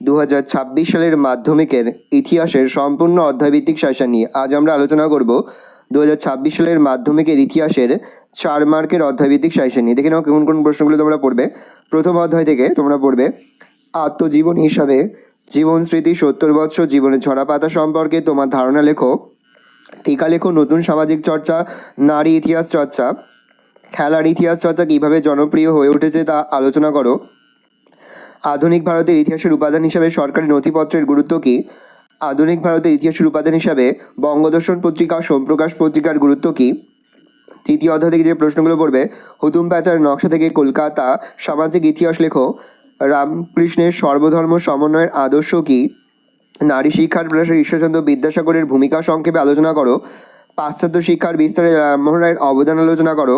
2026 সালের মাধ্যমিকের ইতিহাসের সম্পূর্ণ অধ্যায়ভিত্তিক সাজেশন নিয়ে আজ আমরা আলোচনা করব 2026 সালের মাধ্যমিকের ইতিহাসের 4 মার্কের অধ্যায়ভিত্তিক সাজেশন নিয়ে। দেখে নাও কোন কোন প্রশ্নগুলো তোমরা পড়বে। প্রথম অধ্যায় থেকে তোমরা পড়বে আত্মজীবন হিসাবে জীবন স্মৃতি 70 বৎসর জীবনের ঝরাপাতা সম্পর্কে তোমার ধারণা লেখো। টিকা লেখো নতুন সামাজিক চর্চা, নারী ইতিহাস চর্চা, খেলার ইতিহাস চর্চা কীভাবে জনপ্রিয় হয়ে উঠেছে তা আলোচনা করো। আধুনিক ভারতের ইতিহাসের উপাদান হিসাবে সরকারি নথিপত্রের গুরুত্ব কী? আধুনিক ভারতের ইতিহাসের উপাদান হিসাবে বঙ্গদর্শন পত্রিকা সোমপ্রকাশ পত্রিকার গুরুত্ব কী? তৃতীয় অধ্যায় থেকে যে প্রশ্নগুলো পড়বে, হুতুম প্যাঁচার নকশা থেকে কলকাতা সামাজিক ইতিহাস লেখো। রামকৃষ্ণের সর্বধর্ম সমন্বয়ের আদর্শ কী? নারী শিক্ষার প্রসারে ঈশ্বরচন্দ্র বিদ্যাসাগরের ভূমিকা সংক্ষেপে আলোচনা করো। পাশ্চাত্য শিক্ষার বিস্তারে রামমোহন রায়ের অবদান আলোচনা করো।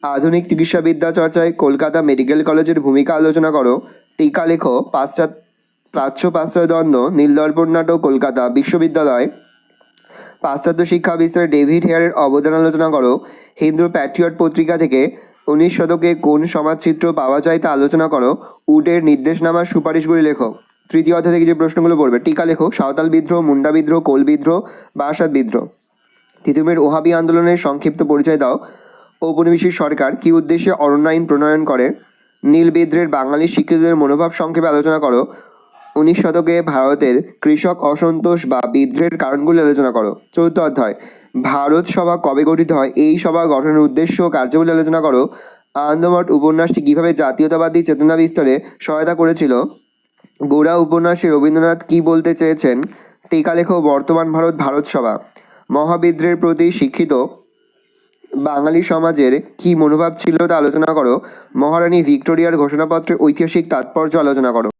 আধুনিক চিকিৎসাবিদ্যা চর্চায় কলকাতা মেডিকেল কলেজের ভূমিকা আলোচনা করো। টিকা লেখো প্রাচ্য পাশ্চাত্য দ্বন্দ্ব, নীলদর্পণ নাটক, কলকাতা বিশ্ববিদ্যালয়। পাশ্চাত্য শিক্ষা বিস্তারে ডেভিড হেয়ারের অবদান আলোচনা করো। হিন্দু প্যাট্রিয়ট পত্রিকা থেকে 19 শতকে কোন সমাজচিত্র পাওয়া যায় তা আলোচনা করো। উডের নির্দেশনামার সুপারিশগুলি লেখো। তৃতীয় অধ্যায় থেকে যে প্রশ্নগুলো পড়বে, টিকা লেখো সাঁওতাল বিদ্রোহ, মুন্ডা বিদ্রোহ, কোল বিদ্রোহ, বারাসাত বিদ্রোহ। তিতুমির ওহাবি আন্দোলনের সংক্ষিপ্ত পরিচয় দাও। ঔপনিবেশিক সরকার কী উদ্দেশ্যে অরণ্য আইন প্রণয়ন করে? নীল বিদ্রোহের বাঙালি শিক্ষিতদের মনোভাব সংক্ষেপে আলোচনা করো। 19 শতকে ভারতের কৃষক অসন্তোষ বা বিদ্রোহের কারণগুলি আলোচনা করো। চতুর্থ অধ্যায়, ভারত সভা কবে গঠিত হয়? এই সভা গঠনের উদ্দেশ্য ও কার্যাবলী আলোচনা করো। আনন্দমঠ উপন্যাসটি কীভাবে জাতীয়তাবাদী চেতনা বিস্তারে সহায়তা করেছিল? গোড়া উপন্যাসে রবীন্দ্রনাথ কী বলতে চেয়েছেন? টিকা লেখো বর্তমান ভারত ভারত সভা। মহাবিদ্রোহের প্রতি শিক্ষিত বাঙালি সমাজের কী মনোভাব ছিল তা আলোচনা করো। মহারানী ভিক্টোরিয়ার ঘোষণাপত্রের ঐতিহাসিক তাৎপর্য আলোচনা করো।